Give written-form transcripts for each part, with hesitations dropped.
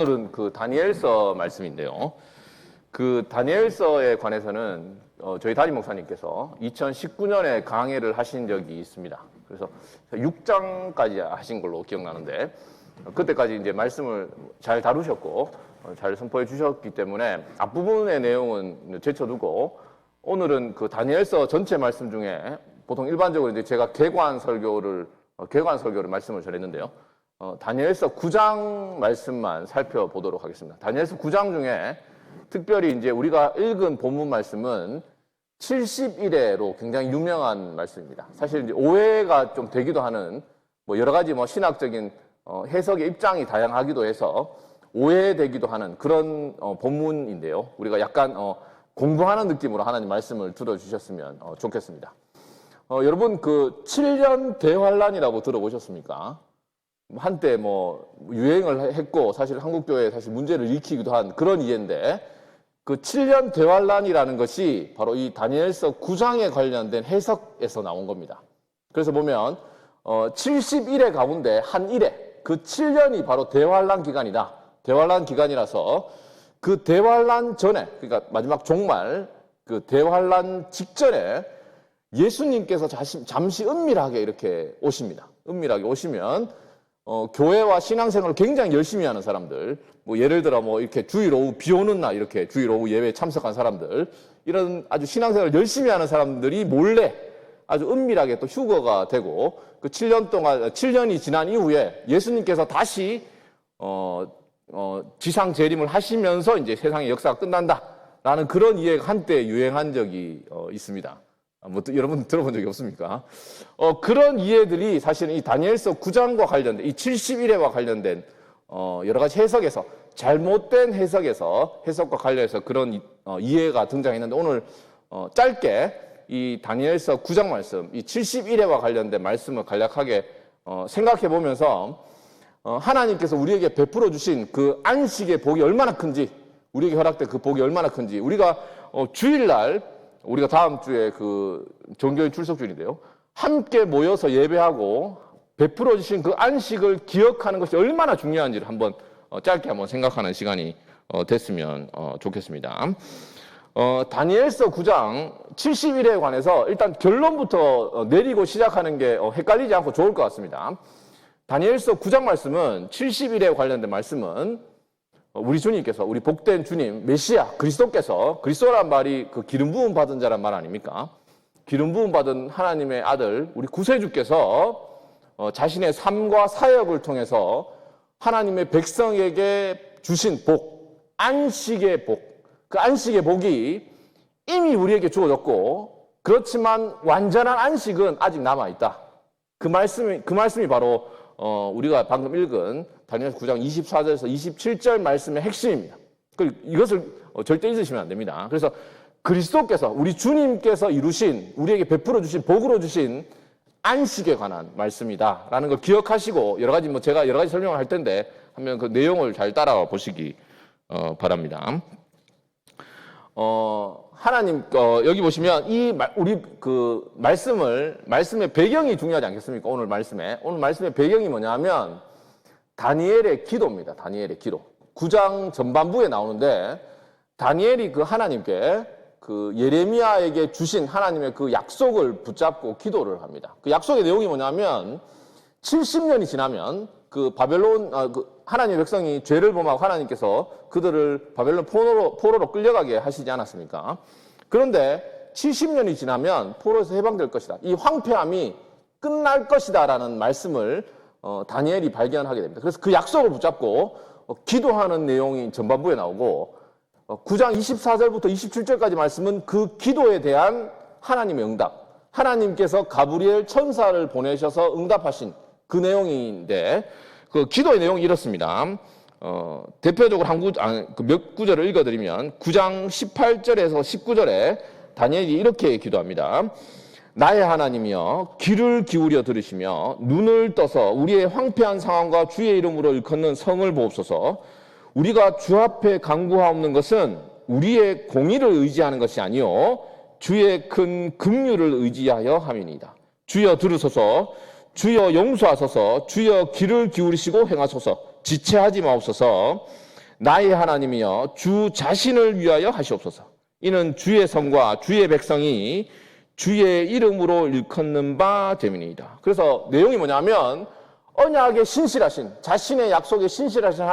오늘은 그 다니엘서 말씀인데요. 그 다니엘서에 관해서는 저희 담임 목사님께서 2019년에 강해를 하신 적이 있습니다. 그래서 6장까지 하신 걸로 기억나는데 그때까지 이제 말씀을 잘 다루셨고 잘 선포해 주셨기 때문에 앞부분의 내용은 제쳐두고 오늘은 그 다니엘서 전체 말씀 중에 보통 일반적으로 이제 제가 개관 설교를 말씀을 전했는데요. 다니엘서 9장 말씀만 살펴보도록 하겠습니다. 다니엘서 9장 중에 특별히 이제 우리가 읽은 본문 말씀은 70일에로 굉장히 유명한 말씀입니다. 사실 이제 오해가 좀 되기도 하는 뭐 여러 가지 뭐 신학적인 해석의 입장이 다양하기도 해서 오해되기도 하는 그런 본문인데요. 우리가 약간 공부하는 느낌으로 하나님 말씀을 들어주셨으면 좋겠습니다. 여러분 그 7년 대환란이라고 들어보셨습니까? 한때 뭐 유행을 했고 사실 한국교회에 사실 문제를 일으키기도 한 그런 이해인데 그 7년 대환란이라는 것이 바로 이 다니엘서 9장에 관련된 해석에서 나온 겁니다. 그래서 보면 70일의 가운데 한 일에 그 7년이 바로 대환란 기간이다. 대환란 기간이라서 그 대환란 전에 그러니까 마지막 종말 그 대환란 직전에 예수님께서 잠시 은밀하게 이렇게 오십니다. 은밀하게 오시면 교회와 신앙생활을 굉장히 열심히 하는 사람들, 뭐 예를 들어 뭐 이렇게 주일 오후 비 오는 날 이렇게 주일 오후 예배에 참석한 사람들, 이런 아주 신앙생활을 열심히 하는 사람들이 몰래 아주 은밀하게 또 휴거가 되고 그 7년이 지난 이후에 예수님께서 다시 지상 재림을 하시면서 이제 세상의 역사가 끝난다라는 그런 이해가 한때 유행한 적이 있습니다. 뭐 여러분 들어본 적이 없습니까? 그런 이해들이 사실은 이 다니엘서 9장과 관련된 이 70일에와 관련된 여러 가지 해석에서 잘못된 해석과 관련해서 그런 이해가 등장했는데 오늘 짧게 이 다니엘서 9장 말씀, 이 70일에와 관련된 말씀을 간략하게 생각해 보면서 하나님께서 우리에게 베풀어 주신 그 안식의 복이 얼마나 큰지, 우리에게 허락된 그 복이 얼마나 큰지, 우리가 주일날 우리가 다음 주에 그 종교인 출석주일인데요. 함께 모여서 예배하고 베풀어 주신 그 안식을 기억하는 것이 얼마나 중요한지를 짧게 한번 생각하는 시간이 됐으면 좋겠습니다. 다니엘서 9장 70일에 관해서 일단 결론부터 내리고 시작하는 게 헷갈리지 않고 좋을 것 같습니다. 다니엘서 9장 말씀은 70일에 관련된 말씀은 우리 주님께서, 우리 복된 주님, 메시아, 그리스도란 말이 그 기름 부음 받은 자란 말 아닙니까? 기름 부음 받은 하나님의 아들, 우리 구세주께서 자신의 삶과 사역을 통해서 하나님의 백성에게 주신 복, 안식의 복, 그 안식의 복이 이미 우리에게 주어졌고, 그렇지만 완전한 안식은 아직 남아있다. 그 말씀이 바로 우리가 방금 읽은 다니엘서 9장 24절에서 27절 말씀의 핵심입니다. 이것을 절대 잊으시면 안 됩니다. 그래서 그리스도께서, 우리 주님께서 이루신, 우리에게 베풀어 주신, 복으로 주신 안식에 관한 말씀이다라는 걸 기억하시고 제가 여러 가지 설명을 할 텐데 한번 그 내용을 잘 따라와 보시기 바랍니다. 하나님, 여기 보시면 우리 그 말씀의 배경이 중요하지 않겠습니까? 오늘 말씀의 배경이 뭐냐 하면 다니엘의 기도입니다. 다니엘의 기도. 9장 전반부에 나오는데 다니엘이 그 하나님께 그 예레미야에게 주신 하나님의 그 약속을 붙잡고 기도를 합니다. 그 약속의 내용이 뭐냐면 70년이 지나면 그 바벨론, 하나님의 백성이 죄를 범하고 하나님께서 그들을 바벨론 포로로 끌려가게 하시지 않았습니까? 그런데 70년이 지나면 포로에서 해방될 것이다. 이 황폐함이 끝날 것이다 라는 말씀을 다니엘이 발견하게 됩니다. 그래서 그 약속을 붙잡고 기도하는 내용이 전반부에 나오고 9장 24절부터 27절까지 말씀은 그 기도에 대한 하나님의 응답, 하나님께서 가브리엘 천사를 보내셔서 응답하신 그 내용인데 그 기도의 내용이 이렇습니다. 대표적으로 몇 구절을 읽어드리면 9장 18절에서 19절에 다니엘이 이렇게 기도합니다. 나의 하나님이여 귀를 기울여 들으시며 눈을 떠서 우리의 황폐한 상황과 주의 이름으로 일컫는 성을 보옵소서. 우리가 주 앞에 간구하옵는 것은 우리의 공의를 의지하는 것이 아니요 주의 큰 긍휼을 의지하여 함이니이다. 주여 들으소서. 주여 용서하소서. 주여 귀를 기울이시고 행하소서. 지체하지 마옵소서. 나의 하나님이여 주 자신을 위하여 하시옵소서. 이는 주의 성과 주의 백성이 주의 이름으로 일컫는 바 됨이니이다. 그래서 내용이 뭐냐면 언약에 신실하신, 자신의 약속에 신실하신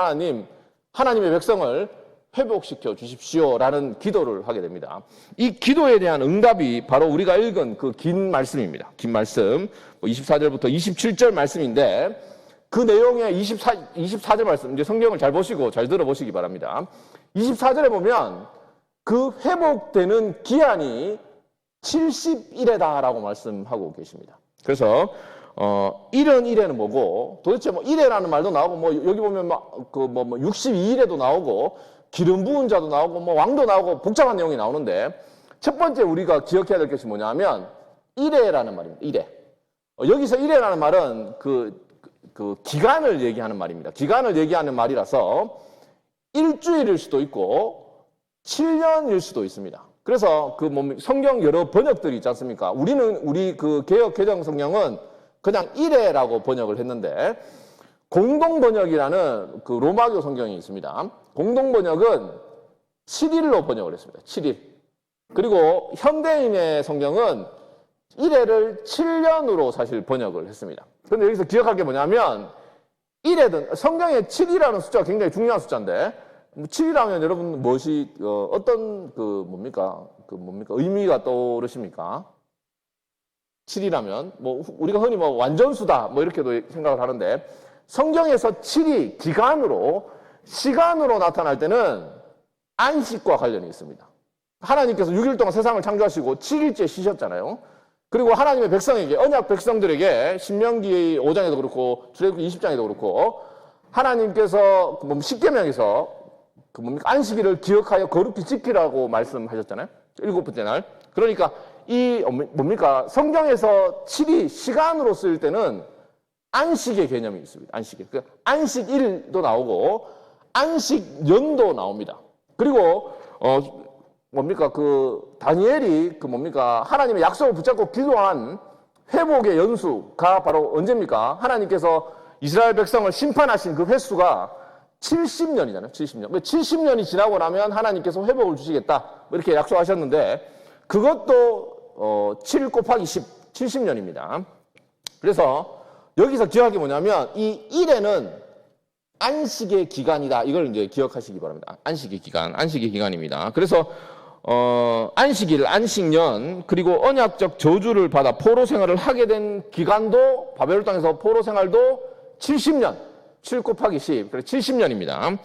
하나님의 백성을 회복시켜 주십시오라는 기도를 하게 됩니다. 이 기도에 대한 응답이 바로 우리가 읽은 그 긴 말씀입니다. 긴 말씀, 24절부터 27절 말씀인데 그 내용의 24절 말씀, 이제 성경을 잘 보시고 잘 들어보시기 바랍니다. 24절에 보면 그 회복되는 기한이 70일에다라고 말씀하고 계십니다. 그래서 일은 일에는 뭐고 도대체 뭐 일에라는 말도 나오고 뭐 여기 보면 막 그 뭐 62일에도 나오고 기름 부은 자도 나오고 뭐 왕도 나오고 복잡한 내용이 나오는데 첫 번째 우리가 기억해야 될 것이 뭐냐면 일에라는 말입니다. 일에. 여기서 일에라는 말은 그 기간을 얘기하는 말입니다. 기간을 얘기하는 말이라서 일주일일 수도 있고 7년일 수도 있습니다. 그래서 그 성경 여러 번역들이 있지 않습니까? 우리 그 개역 개정 성경은 그냥 일회라고 번역을 했는데 공동 번역이라는 그 로마교 성경이 있습니다. 공동 번역은 7일로 번역을 했습니다. 7일. 그리고 현대인의 성경은 1회를 7년으로 사실 번역을 했습니다. 그런데 여기서 기억할 게 뭐냐면 1회든 성경에 7이라는 숫자가 굉장히 중요한 숫자인데 7이라면 여러분 무엇이 어떤 뭡니까 의미가 떠오르십니까? 7이라면 뭐 우리가 흔히 뭐 완전수다 뭐 이렇게도 생각을 하는데 성경에서 7이 시간으로 나타날 때는 안식과 관련이 있습니다. 하나님께서 6일 동안 세상을 창조하시고 7일째 쉬셨잖아요. 그리고 하나님의 백성에게 언약 백성들에게 신명기 5장에도 그렇고 출애굽기 20장에도 그렇고 하나님께서 십계명에서 안식일을 기억하여 거룩히 지키라고 말씀하셨잖아요. 7번째 날. 그러니까 성경에서 7이 시간으로 쓰일 때는 안식의 개념이 있습니다. 안식일. 안식일도 나오고 안식년도 나옵니다. 그리고 다니엘이 하나님의 약속을 붙잡고 기도한 회복의 연수가 바로 언제입니까? 하나님께서 이스라엘 백성을 심판하신 그 횟수가 70년이잖아요. 70년. 70년이 지나고 나면 하나님께서 회복을 주시겠다. 이렇게 약속하셨는데 그것도 7 곱하기 10, 70년입니다. 그래서 여기서 기억할 게 뭐냐면 이 1에는 안식의 기간이다. 이걸 이제 기억하시기 바랍니다. 안식의 기간입니다. 그래서 안식일, 안식년, 그리고 언약적 저주를 받아 포로 생활을 하게 된 기간도 바벨론 땅에서 포로 생활도 70년, 7 곱하기 10, 그래서 70년입니다.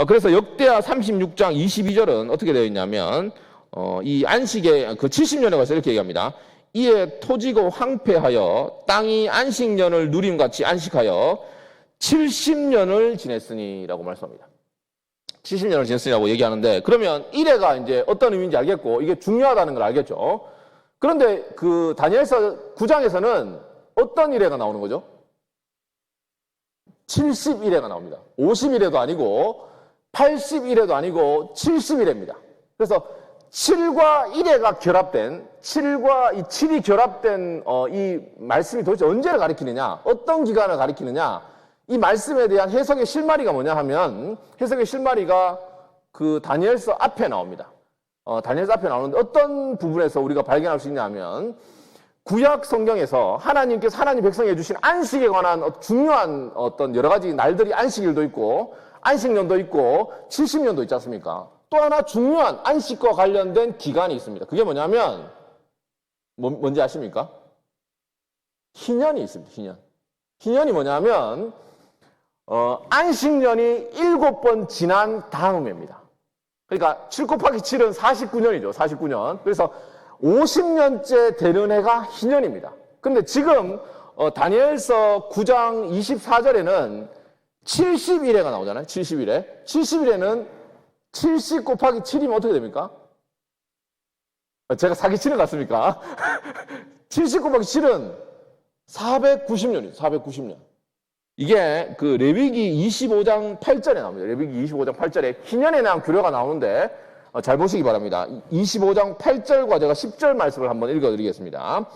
그래서 역대하 36장 22절은 어떻게 되어 있냐면 이 안식의 그 70년에 가서 이렇게 얘기합니다. 이에 토지고 황폐하여 땅이 안식년을 누림같이 안식하여 70년을 지냈으니라고 말씀합니다. 70년을 지냈으니라고 얘기하는데 그러면 1회가 이제 어떤 의미인지 알겠고 이게 중요하다는 걸 알겠죠. 그런데 그 다니엘서 9장에서는 어떤 1회가 나오는 거죠? 71회가 나옵니다. 51회도 아니고 81회도 아니고 71회입니다. 그래서 7과 1회가 결합된 7과 이 7이 결합된 이 말씀이 도대체 언제를 가리키느냐? 어떤 기간을 가리키느냐? 이 말씀에 대한 해석의 실마리가 뭐냐 하면 해석의 실마리가 그 다니엘서 앞에 나옵니다. 다니엘서 앞에 나오는데 어떤 부분에서 우리가 발견할 수 있냐 하면 구약 성경에서 하나님께서 하나님 백성에 주신 안식에 관한 중요한 어떤 여러 가지 날들이 안식일도 있고 안식년도 있고 70년도 있지 않습니까? 또 하나 중요한 안식과 관련된 기간이 있습니다. 그게 뭐냐면 뭔지 아십니까? 희년이 있습니다. 희년. 희년이 뭐냐면 안식년이 7번 지난 다음입니다. 그러니까 7 곱하기 7은 49년이죠. 49년. 그래서 50년째 되는 해가 희년입니다. 근데 지금 다니엘서 9장 24절에는 71회가 나오잖아요. 71회. 71회는 70 곱하기 7이면 어떻게 됩니까? 제가 사기치는 것 같습니까? 70 곱하기 7은 490년이죠. 490년. 이게 그 레위기 25장 8절에 나옵니다. 레위기 25장 8절에 희년에 대한 규례가 나오는데 잘 보시기 바랍니다. 25장 8절과 제가 10절 말씀을 한번 읽어드리겠습니다.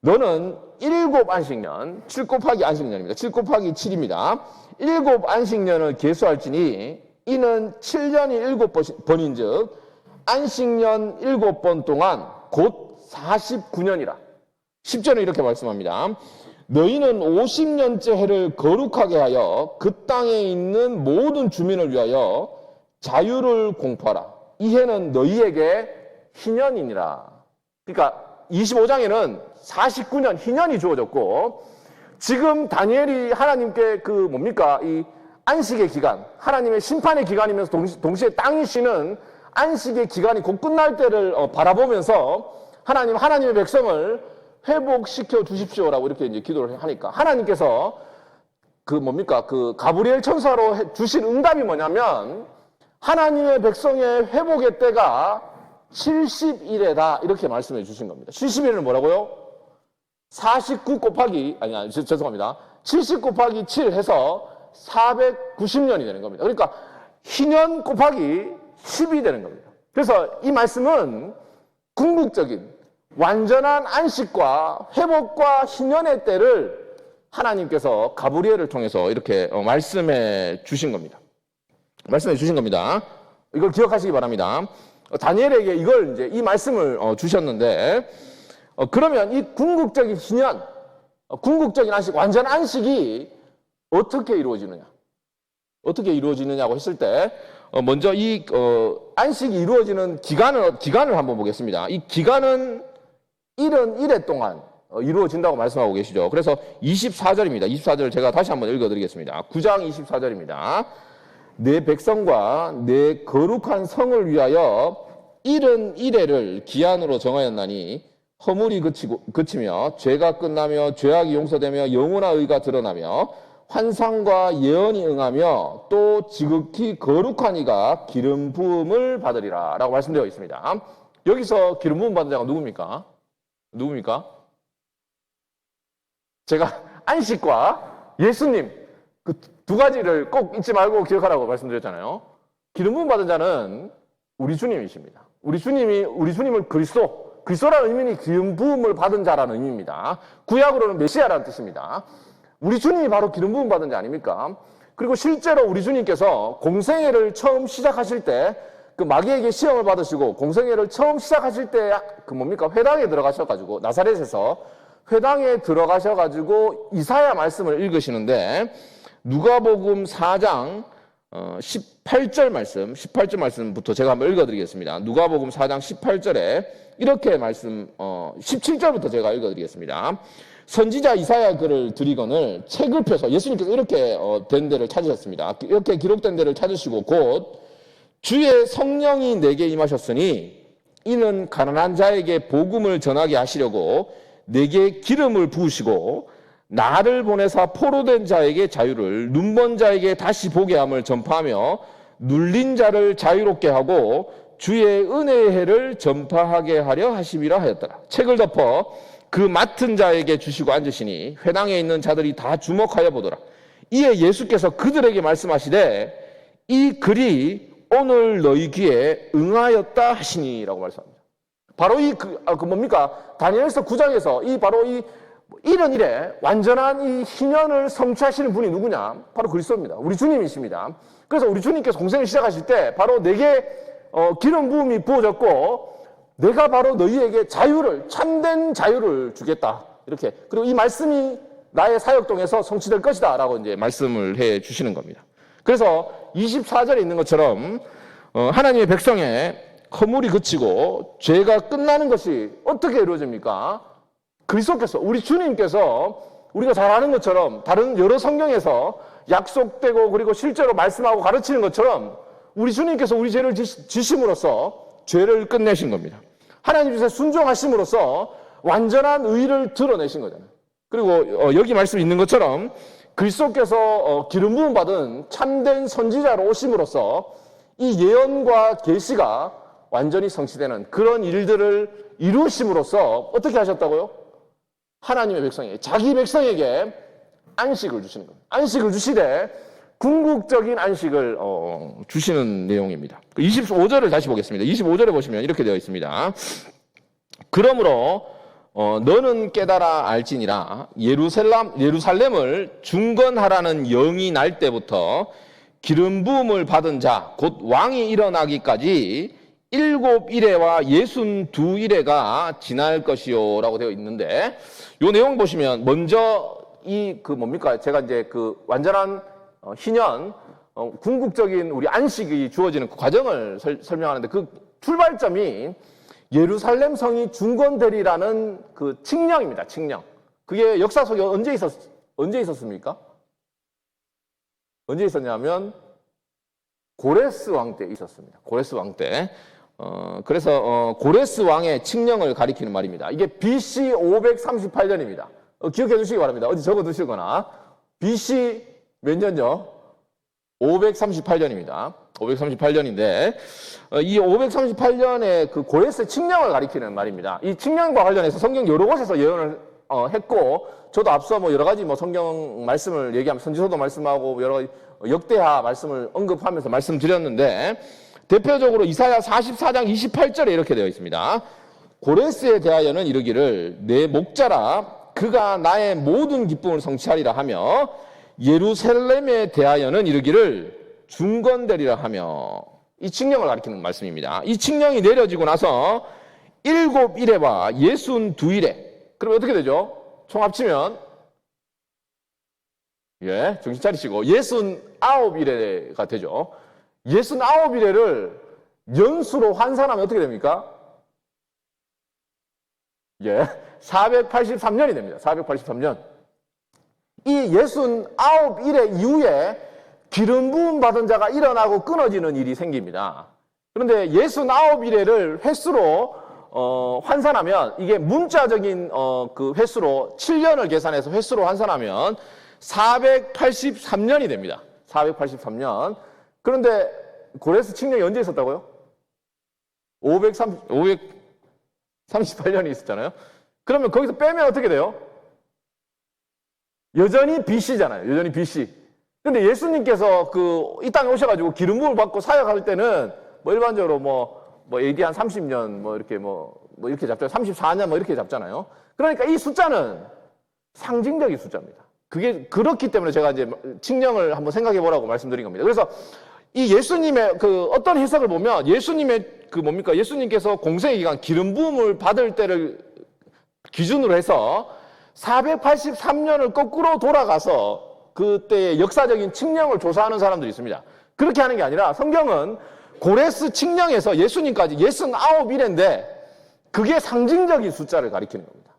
너는 7 안식년, 7 곱하기 안식년입니다. 7 곱하기 7입니다. 7 안식년을 계수할지니 이는 7년이 7번인즉 안식년 7번 동안 곧 49년이라. 10절은 이렇게 말씀합니다. 너희는 50년째 해를 거룩하게 하여 그 땅에 있는 모든 주민을 위하여 자유를 공포하라. 이 해는 너희에게 희년이니라. 그러니까 25장에는 49년 희년이 주어졌고, 지금 다니엘이 하나님께 이 안식의 기간, 하나님의 심판의 기간이면서 동시에 땅이 쉬는 안식의 기간이 곧 끝날 때를 바라보면서 하나님의 백성을 회복시켜 주십시오라고 이렇게 이제 기도를 하니까, 하나님께서 가브리엘 천사로 주신 응답이 뭐냐면, 하나님의 백성의 회복의 때가 70일에다 이렇게 말씀해 주신 겁니다. 70일은 뭐라고요? 49 곱하기, 죄송합니다. 70 곱하기 7 해서 490년이 되는 겁니다. 그러니까 희년 곱하기 10이 되는 겁니다. 그래서 이 말씀은 궁극적인 완전한 안식과 회복과 희년의 때를 하나님께서 가브리엘을 통해서 이렇게 말씀해 주신 겁니다. 이걸 기억하시기 바랍니다. 다니엘에게 이 말씀을 주셨는데, 그러면 이 궁극적인 희년, 궁극적인 안식, 완전 안식이 어떻게 이루어지느냐고 했을 때, 먼저 안식이 이루어지는 기간을 한번 보겠습니다. 이 기간은 71회 동안 이루어진다고 말씀하고 계시죠. 그래서 24절입니다. 24절 제가 다시 한번 읽어드리겠습니다. 9장 24절입니다. 내 백성과 내 거룩한 성을 위하여 71회를 기한으로 정하였나니 허물이 그치며 죄가 끝나며 죄악이 용서되며 영원한 의가 드러나며 환상과 예언이 응하며 또 지극히 거룩한 이가 기름 부음을 받으리라 라고 말씀되어 있습니다. 여기서 기름 부음 받은 자가 누굽니까? 제가 안식과 예수님 그 두 가지를 꼭 잊지 말고 기억하라고 말씀드렸잖아요. 기름 부음 받은 자는 우리 주님이십니다. 우리 주님을 그리스도라는 의미는 기름 부음을 받은 자라는 의미입니다. 구약으로는 메시아라는 뜻입니다. 우리 주님이 바로 기름 부음 받은 자 아닙니까? 그리고 실제로 우리 주님께서 공생애를 처음 시작하실 때 마귀에게 시험을 받으시고 공생애를 처음 시작하실 때 회당에 들어가셔가지고 나사렛에서 회당에 들어가셔가지고 이사야 말씀을 읽으시는데, 누가복음 4장 18절 말씀부터 제가 한번 읽어드리겠습니다. 누가복음 4장 18절에 이렇게 17절부터 제가 읽어드리겠습니다. 선지자 이사야 글을 드리거늘 책을 펴서, 예수님께서 이렇게 된 데를 찾으셨습니다. 이렇게 기록된 데를 찾으시고 곧 주의 성령이 내게 임하셨으니 이는 가난한 자에게 복음을 전하게 하시려고 내게 기름을 부으시고 나를 보내사 포로된 자에게 자유를, 눈먼 자에게 다시 보게 함을 전파하며 눌린 자를 자유롭게 하고 주의 은혜의 해를 전파하게 하려 하심이라 하였더라. 책을 덮어 그 맡은 자에게 주시고 앉으시니 회당에 있는 자들이 다 주목하여 보더라. 이에 예수께서 그들에게 말씀하시되 이 글이 오늘 너희 귀에 응하였다 하시니라고 말씀합니다. 바로 다니엘서 9장에서 바로 71에 완전한 이 희년을 성취하시는 분이 누구냐? 바로 그리스도입니다. 우리 주님이십니다. 그래서 우리 주님께서 공생을 시작하실 때 바로 내게 기름 부음이 부어졌고 내가 바로 너희에게 참된 자유를 주겠다. 이렇게. 그리고 이 말씀이 나의 사역동에서 성취될 것이다. 라고 이제 말씀을 해 주시는 겁니다. 그래서 24절에 있는 것처럼 하나님의 백성의 허물이 그치고 죄가 끝나는 것이 어떻게 이루어집니까? 그리스도께서, 우리 주님께서 우리가 잘 아는 것처럼 다른 여러 성경에서 약속되고 그리고 실제로 말씀하고 가르치는 것처럼 우리 주님께서 우리 죄를 지심으로써 죄를 끝내신 겁니다. 하나님 뜻에 순종하심으로써 완전한 의를 드러내신 거잖아요. 그리고 여기 말씀 있는 것처럼 그리스도께서 기름 부음 받은 참된 선지자로 오심으로써 이 예언과 계시가 완전히 성취되는 그런 일들을 이루심으로써 어떻게 하셨다고요? 하나님의 백성에게, 자기 백성에게 안식을 주시는 겁니다. 안식을 주시되 궁극적인 안식을 주시는 내용입니다. 25절을 다시 보겠습니다. 25절에 보시면 이렇게 되어 있습니다. 그러므로 너는 깨달아 알지니라 예루살렘을 중건하라는 영이 날 때부터 기름 부음을 받은 자, 곧 왕이 일어나기까지 7일에와 62일에가 지날 것이요 라고 되어 있는데, 요 내용 보시면 먼저 뭡니까? 제가 이제 완전한 희년, 궁극적인 우리 안식이 주어지는 그 과정을 설명하는데, 그 출발점이 예루살렘 성이 중건되리라는 그 칙령입니다. 칙령. 그게 역사 속에 언제 있었습니까? 언제 있었냐면 고레스 왕 때 있었습니다. 고레스 왕 때. 그래서 고레스 왕의 칙령을 가리키는 말입니다. 이게 BC 538년입니다. 기억해 두시기 바랍니다. 어디 적어 두시거나. BC 몇 년요? 538년입니다. 538년인데 이 538년의 그 고레스 칙령을 가리키는 말입니다. 이 칙령과 관련해서 성경 여러 곳에서 예언을 했고, 저도 앞서 뭐 여러 가지 뭐 성경 말씀을 얘기하면 선지서도 말씀하고 여러 가지 역대하 말씀을 언급하면서 말씀드렸는데, 대표적으로 이사야 44장 28절에 이렇게 되어 있습니다. 고레스에 대하여는 이르기를 내 목자라 그가 나의 모든 기쁨을 성취하리라 하며, 예루살렘에 대하여는 이르기를 중건되리라 하며, 이 칙령을 가리키는 말씀입니다. 이 칙령이 내려지고 나서 7일에와 62일에, 그럼 어떻게 되죠? 총 합치면 정신 차리시고 69일에가 되죠. 69일에를 연수로 환산하면 어떻게 됩니까? 483년이 됩니다. 483년. 이 69일의 이후에 기름 부음 받은 자가 일어나고 끊어지는 일이 생깁니다. 그런데 69일에를 횟수로 환산하면, 이게 문자적인 그 횟수로 7년을 계산해서 횟수로 환산하면 483년이 됩니다. 483년. 그런데 고레스 칙령이 언제 있었다고요? 538년이 있었잖아요. 그러면 거기서 빼면 어떻게 돼요? 여전히 BC잖아요. 여전히 BC. 근데 예수님께서 이 땅에 오셔가지고 기름 부음을 받고 사역할 때는 뭐 일반적으로 뭐 AD 한 30년 이렇게 이렇게 잡잖아요. 34년 이렇게 잡잖아요. 그러니까 이 숫자는 상징적인 숫자입니다. 그게 그렇기 때문에 제가 이제 칙령을 한번 생각해 보라고 말씀드린 겁니다. 그래서 이 예수님의 어떤 해석을 보면, 예수님의 예수님께서 공생의 기간 기름 부음을 받을 때를 기준으로 해서 483년을 거꾸로 돌아가서 그때의 역사적인 칙령을 조사하는 사람들이 있습니다. 그렇게 하는 게 아니라 성경은 고레스 칙령에서 예수님까지 69일인데 그게 상징적인 숫자를 가리키는 겁니다.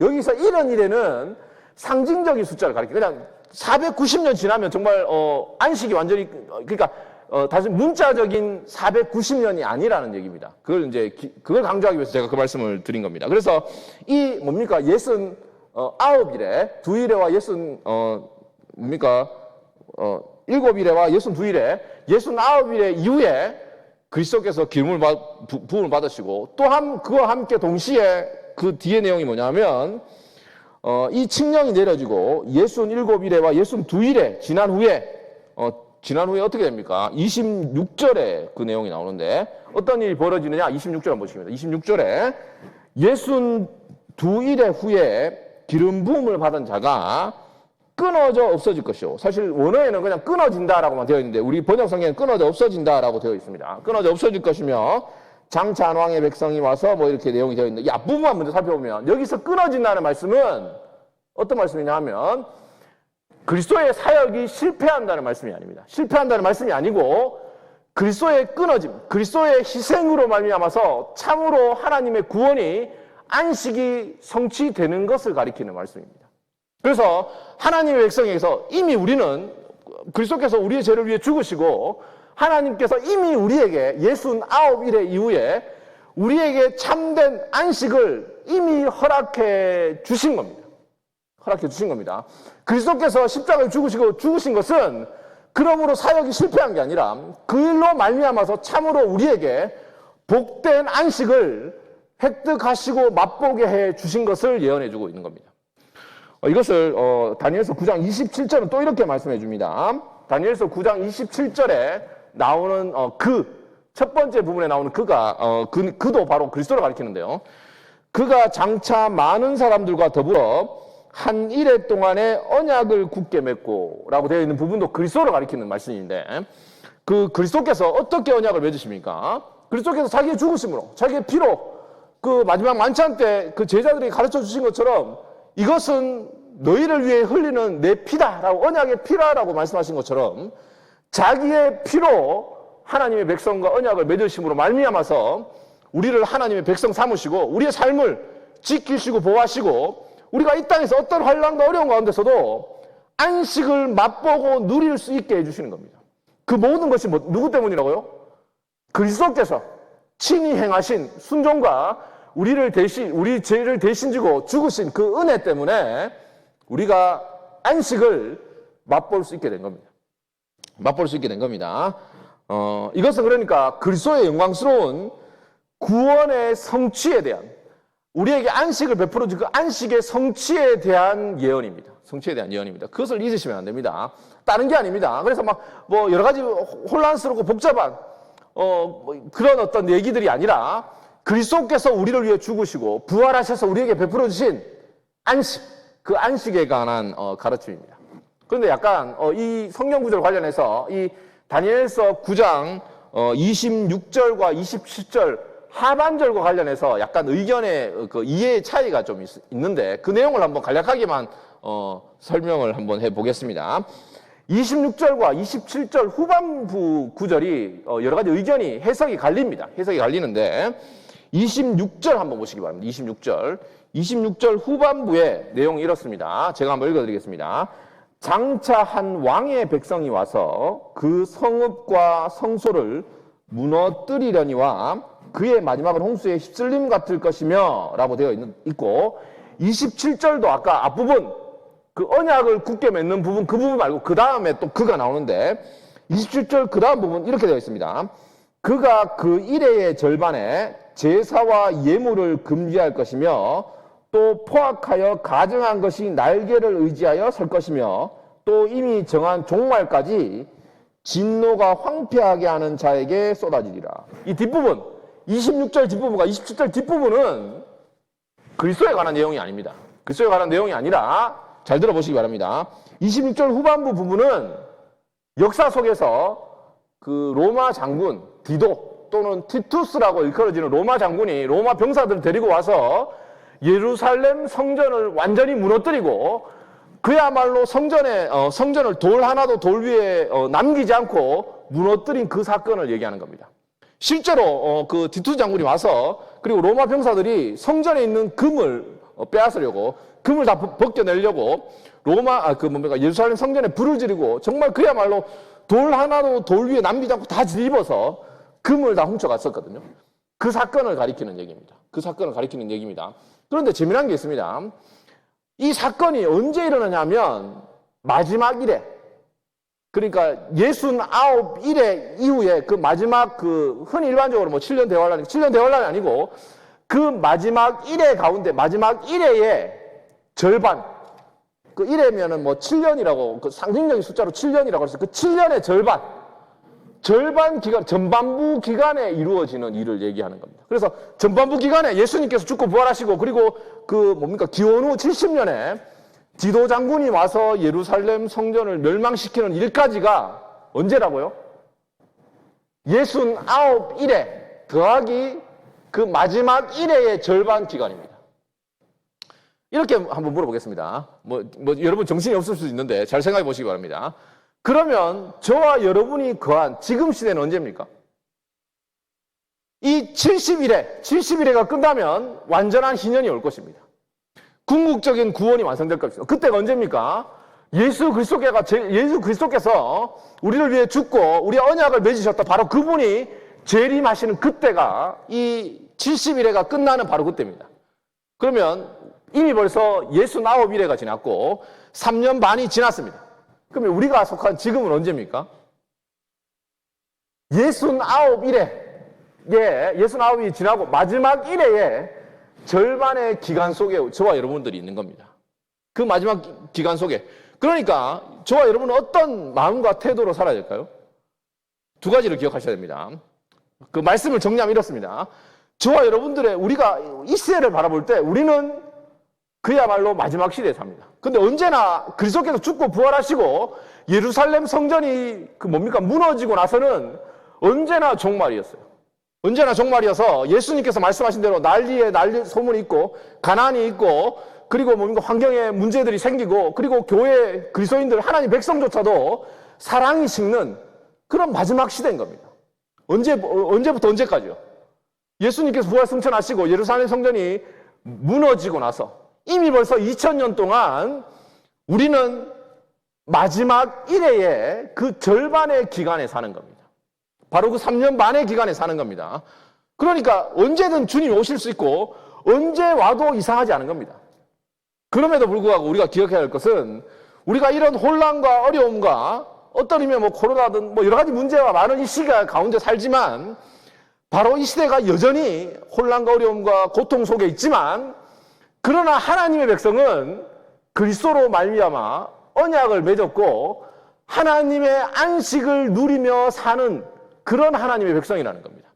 여기서 이런 일에는 상징적인 숫자를 가리키는, 그냥 490년 지나면 정말 안식이 완전히, 그러니까 다시 문자적인 490년이 아니라는 얘기입니다. 그걸 강조하기 위해서 제가 그 말씀을 드린 겁니다. 그래서 69일에 2일에와 7일에와 62일에 69일의 이후에 그리스도께서 기름을 부음을 받으시고, 또한 그와 함께 동시에 그 뒤에 내용이 뭐냐면 이 칙령이 내려지고 67일에와 62일에 지난 후에 어떻게 됩니까? 26절에 그 내용이 나오는데 어떤 일이 벌어지느냐? 26절 한번 보시겠습니다. 26절에 62일의 후에 기름 부음을 받은 자가 끊어져 없어질 것이요. 사실 원어에는 그냥 끊어진다라고만 되어 있는데 우리 번역 성경에는 끊어져 없어진다라고 되어 있습니다. 끊어져 없어질 것이며 장차 왕의 백성이 와서 이렇게 내용이 되어 있는데, 앞부분만 먼저 살펴보면 여기서 끊어진다는 말씀은 어떤 말씀이냐 하면 그리스도의 사역이 실패한다는 말씀이 아닙니다. 실패한다는 말씀이 아니고 그리스도의 끊어짐, 그리스도의 희생으로 말미암아서 참으로 하나님의 구원이 안식이 성취되는 것을 가리키는 말씀입니다. 그래서 하나님의 백성에게서 이미 우리는 그리스도께서 우리의 죄를 위해 죽으시고 하나님께서 이미 우리에게 69일의 이후에 우리에게 참된 안식을 이미 허락해 주신 겁니다. 허락해 주신 겁니다. 그리스도께서 십자가에 죽으신 것은 그러므로 사역이 실패한 게 아니라 그 일로 말미암아서 참으로 우리에게 복된 안식을 획득하시고 맛보게 해 주신 것을 예언해 주고 있는 겁니다. 이것을 다니엘서 9장 27절은 또 이렇게 말씀해 줍니다. 다니엘서 9장 27절에 나오는 첫 번째 부분에 나오는 그도 바로 그리스도를 가리키는데요. 그가 장차 많은 사람들과 더불어 한 일해 동안의 언약을 굳게 맺고 라고 되어 있는 부분도 그리스도를 가리키는 말씀인데, 그 그리스도께서 어떻게 언약을 맺으십니까? 그리스도께서 자기의 죽으심으로, 자기의 피로, 그 마지막 만찬 때 그 제자들이 가르쳐 주신 것처럼 이것은 너희를 위해 흘리는 내 피다라고, 언약의 피라라고 말씀하신 것처럼 자기의 피로 하나님의 백성과 언약을 맺으심으로 말미암아서 우리를 하나님의 백성 삼으시고 우리의 삶을 지키시고 보호하시고 우리가 이 땅에서 어떤 환난과 어려운 가운데서도 안식을 맛보고 누릴 수 있게 해주시는 겁니다. 그 모든 것이 누구 때문이라고요? 그리스도께서 친히 행하신 순종과 우리 죄를 대신 지고 죽으신 그 은혜 때문에 우리가 안식을 맛볼 수 있게 된 겁니다. 맛볼 수 있게 된 겁니다. 이것은 그러니까 그리스도의 영광스러운 구원의 성취에 대한, 우리에게 안식을 베풀어 준 그 안식의 성취에 대한 예언입니다. 성취에 대한 예언입니다. 그것을 잊으시면 안 됩니다. 다른 게 아닙니다. 그래서 뭐 여러 가지 혼란스럽고 복잡한 그런 어떤 얘기들이 아니라 그리스도께서 우리를 위해 죽으시고 부활하셔서 우리에게 베풀어 주신 안식, 그 안식에 관한 가르침입니다. 그런데 약간 이 성경 구절 관련해서 이 다니엘서 9장 26절과 27절 하반절과 관련해서 약간 의견의 그 이해의 차이가 좀 있는데 그 내용을 한번 간략하게만 설명을 한번 해보겠습니다. 26절과 27절 후반부 구절이 여러 가지 의견이 해석이 갈립니다. 해석이 갈리는데 26절 한번 보시기 바랍니다. 26절 후반부의 내용이 이렇습니다. 제가 한번 읽어드리겠습니다. 장차 한 왕의 백성이 와서 그 성읍과 성소를 무너뜨리려니와 그의 마지막은 홍수의 휩쓸림 같을 것이며 라고 되어 있고 27절도 아까 앞부분 그 언약을 굳게 맺는 부분, 그 부분 말고 그 다음에 또 그가 나오는데 27절 그 다음 부분 이렇게 되어 있습니다. 그가 그 일회의 절반에 제사와 예물을 금지할 것이며 또 포악하여 가증한 것이 날개를 의지하여 설 것이며 또 이미 정한 종말까지 진노가 황폐하게 하는 자에게 쏟아지리라. 이 뒷부분, 26절 뒷부분과 27절 뒷부분은 그리스도에 관한 내용이 아닙니다. 그리스도에 관한 내용이 아니라 잘 들어보시기 바랍니다. 26절 후반부 부분은 역사 속에서 그 로마 장군 디도 또는 티투스라고 일컬어지는 로마 장군이 로마 병사들을 데리고 와서 예루살렘 성전을 완전히 무너뜨리고 그야말로 성전을 돌 하나도 돌 위에 남기지 않고 무너뜨린 그 사건을 얘기하는 겁니다. 실제로 그 디투스 장군이 와서 그리고 로마 병사들이 성전에 있는 금을 빼앗으려고 금을 다 벗겨내려고 예루살렘 성전에 불을 지르고 정말 그야말로 돌 하나도 돌 위에 남기지 않고 다 뒤집어서 금을 다 훔쳐갔었거든요. 그 사건을 가리키는 얘기입니다. 그 사건을 가리키는 얘기입니다. 그런데 재미난 게 있습니다. 이 사건이 언제 일어나냐면 마지막 일에, 그러니까 69일의 이후에 그 마지막 흔히 일반적으로 7년 대환란이 아니고 그 마지막 일회 가운데 마지막 1회의 절반, 그 1회면은 7년이라고 그 상징적인 숫자로 7년이라고 해서 그 7년의 절반 기간, 전반부 기간에 이루어지는 일을 얘기하는 겁니다. 그래서 전반부 기간에 예수님께서 죽고 부활하시고 그리고 기원 후 70년에 디도 장군이 와서 예루살렘 성전을 멸망시키는 일까지가 언제라고요? 69일에 더하기 그 마지막 1회의 절반 기간입니다. 이렇게 한번 물어보겠습니다. 여러분 정신이 없을 수도 있는데 잘 생각해 보시기 바랍니다. 그러면 저와 여러분이 거한 지금 시대는 언제입니까? 이 70일회가 끝나면 완전한 희년이 올 것입니다. 궁극적인 구원이 완성될 것입니다. 그때가 언제입니까? 예수 그리스도께서 우리를 위해 죽고 우리의 언약을 맺으셨다. 바로 그분이 재림하시는 그때가 이 70일회가 끝나는 바로 그때입니다. 그러면 이미 벌써 69일회가 지났고 3년 반이 지났습니다. 그러면 우리가 속한 지금은 언제입니까? 69일이 지나고 마지막 1회의 절반의 기간 속에 저와 여러분들이 있는 겁니다. 그 마지막 기간 속에. 그러니까 저와 여러분은 어떤 마음과 태도로 살아야 될까요? 두 가지를 기억하셔야 됩니다. 그 말씀을 정리하면 이렇습니다. 저와 여러분들의 우리가 이 시대를 바라볼 때 우리는 그야말로 마지막 시대에 삽니다. 근데 언제나 그리스도께서 죽고 부활하시고 예루살렘 성전이 무너지고 나서는 언제나 종말이었어요. 언제나 종말이어서 예수님께서 말씀하신 대로 난리 소문이 있고 가난이 있고 그리고 환경에 문제들이 생기고 그리고 교회 그리스도인들 하나님 백성조차도 사랑이 식는 그런 마지막 시대인 겁니다. 언제부터 언제까지요? 예수님께서 부활 승천하시고 예루살렘 성전이 무너지고 나서 이미 벌써 2000년 동안 우리는 마지막 일회의 그 절반의 기간에 사는 겁니다. 바로 그 3년 반의 기간에 사는 겁니다. 그러니까 언제든 주님이 오실 수 있고 언제 와도 이상하지 않은 겁니다. 그럼에도 불구하고 우리가 기억해야 할 것은 우리가 이런 혼란과 어려움과 어떤 의미에 코로나든 여러 가지 문제와 많은 이 시기가 가운데 살지만 바로 이 시대가 여전히 혼란과 어려움과 고통 속에 있지만 그러나 하나님의 백성은 그리스도로 말미암아 언약을 맺었고 하나님의 안식을 누리며 사는 그런 하나님의 백성이라는 겁니다.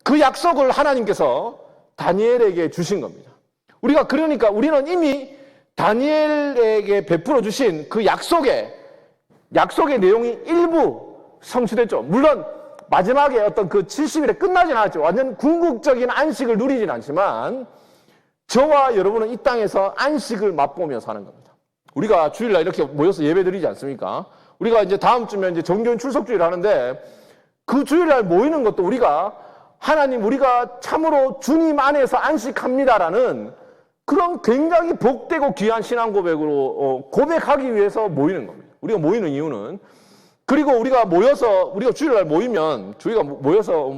그 약속을 하나님께서 다니엘에게 주신 겁니다. 그러니까 우리는 이미 다니엘에게 베풀어 주신 그 약속의 내용이 일부 성취됐죠. 물론 마지막에 어떤 그 70일에 끝나진 않았죠. 완전 궁극적인 안식을 누리진 않지만 저와 여러분은 이 땅에서 안식을 맛보며 사는 겁니다. 우리가 주일날 이렇게 모여서 예배 드리지 않습니까? 우리가 이제 다음 주면 이제 정교인 출석주일 하는데 그 주일날 모이는 것도 우리가 참으로 주님 안에서 안식합니다라는 그런 굉장히 복되고 귀한 신앙 고백으로 고백하기 위해서 모이는 겁니다. 우리가 모이는 이유는 그리고 우리가 주일날 모이면 저희가 모여서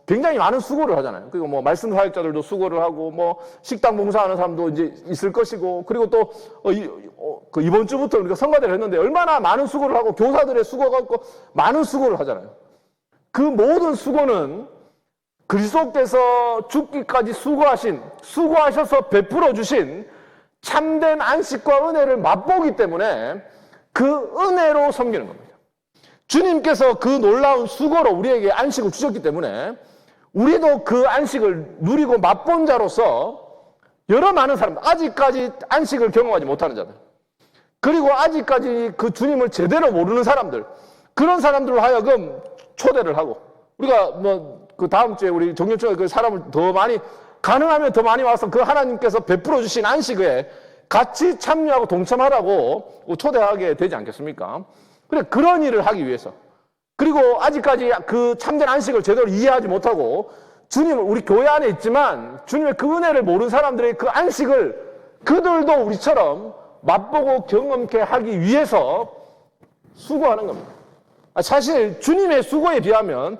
굉장히 많은 수고를 하잖아요. 그리고 말씀 사역자들도 수고를 하고 식당 봉사하는 사람도 이제 있을 것이고 그리고 또 이번 주부터 우리가 성가대를 했는데 얼마나 많은 수고를 하고 교사들의 수고가 있고 많은 수고를 하잖아요. 그 모든 수고는 그리스도께서 죽기까지 수고하셔서 베풀어 주신 참된 안식과 은혜를 맛보기 때문에 그 은혜로 섬기는 겁니다. 주님께서 그 놀라운 수고로 우리에게 안식을 주셨기 때문에 우리도 그 안식을 누리고 맛본 자로서 여러 많은 사람들, 아직까지 안식을 경험하지 못하는 자들, 그리고 아직까지 그 주님을 제대로 모르는 사람들, 그런 사람들로 하여금 초대를 하고 우리가 그 다음 주에 우리 정년초에 그 사람을 가능하면 더 많이 와서 그 하나님께서 베풀어 주신 안식에 같이 참여하고 동참하라고 초대하게 되지 않겠습니까? 그런 일을 하기 위해서. 그리고 아직까지 그 참된 안식을 제대로 이해하지 못하고 주님을 우리 교회 안에 있지만 주님의 그 은혜를 모르는 사람들의 그 안식을 그들도 우리처럼 맛보고 경험케 하기 위해서 수고하는 겁니다. 사실 주님의 수고에 비하면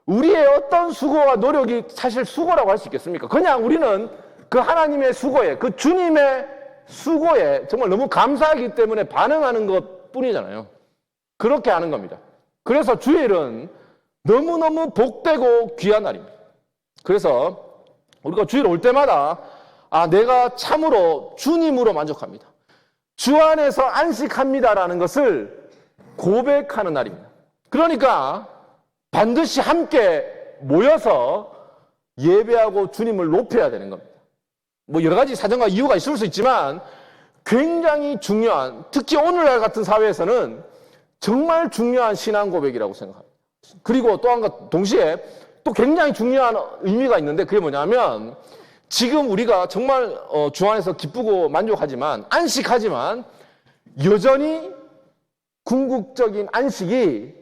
우리의 어떤 수고와 노력이 사실 수고라고 할 수 있겠습니까? 그냥 우리는 그 하나님의 수고에, 그 주님의 수고에 정말 너무 감사하기 때문에 반응하는 것 뿐이잖아요. 그렇게 하는 겁니다. 그래서 주일은 너무너무 복되고 귀한 날입니다. 그래서 우리가 주일 올 때마다 내가 참으로 주님으로 만족합니다. 주 안에서 안식합니다라는 것을 고백하는 날입니다. 그러니까 반드시 함께 모여서 예배하고 주님을 높여야 되는 겁니다. 여러 가지 사정과 이유가 있을 수 있지만 굉장히 중요한, 특히 오늘날 같은 사회에서는 정말 중요한 신앙 고백이라고 생각합니다. 그리고 또 한 가지 동시에 또 굉장히 중요한 의미가 있는데 그게 뭐냐면 지금 우리가 정말 주 안에서 기쁘고 만족하지만 안식하지만 여전히 궁극적인 안식이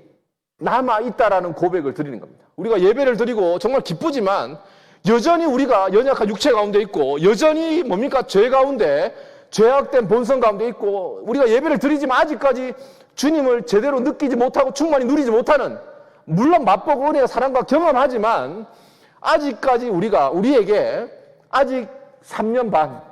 남아있다라는 고백을 드리는 겁니다. 우리가 예배를 드리고 정말 기쁘지만 여전히 우리가 연약한 육체 가운데 있고 여전히 죄 가운데 죄악된 본성 가운데 있고 우리가 예배를 드리지만 아직까지 주님을 제대로 느끼지 못하고 충만히 누리지 못하는 물론 맛보고 은혜와 사랑과 경험하지만 아직까지 우리에게 아직 3년 반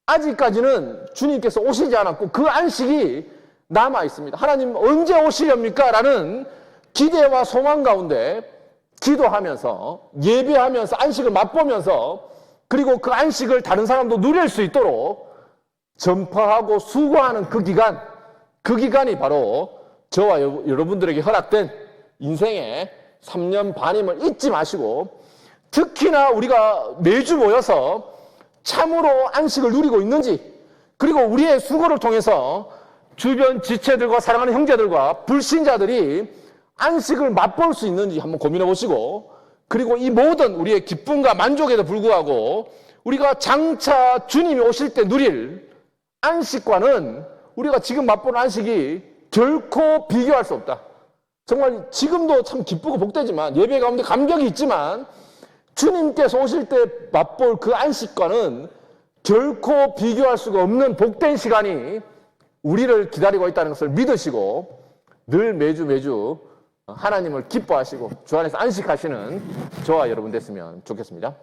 아직까지는 주님께서 오시지 않았고 그 안식이 남아 있습니다. 하나님 언제 오시렵니까? 라는 기대와 소망 가운데 기도하면서 예배하면서 안식을 맛보면서 그리고 그 안식을 다른 사람도 누릴 수 있도록 전파하고 수고하는 그 기간이 바로 저와 여러분들에게 허락된 인생의 3년 반임을 잊지 마시고 특히나 우리가 매주 모여서 참으로 안식을 누리고 있는지, 그리고 우리의 수고를 통해서 주변 지체들과 사랑하는 형제들과 불신자들이 안식을 맛볼 수 있는지 한번 고민해 보시고, 그리고 이 모든 우리의 기쁨과 만족에도 불구하고 우리가 장차 주님이 오실 때 누릴 안식과는 우리가 지금 맛보는 안식이 결코 비교할 수 없다. 정말 지금도 참 기쁘고 복되지만, 예배 가운데 감격이 있지만 주님께서 오실 때 맛볼 그 안식과는 결코 비교할 수가 없는 복된 시간이 우리를 기다리고 있다는 것을 믿으시고 늘 매주 하나님을 기뻐하시고 주 안에서 안식하시는 저와 여러분 됐으면 좋겠습니다.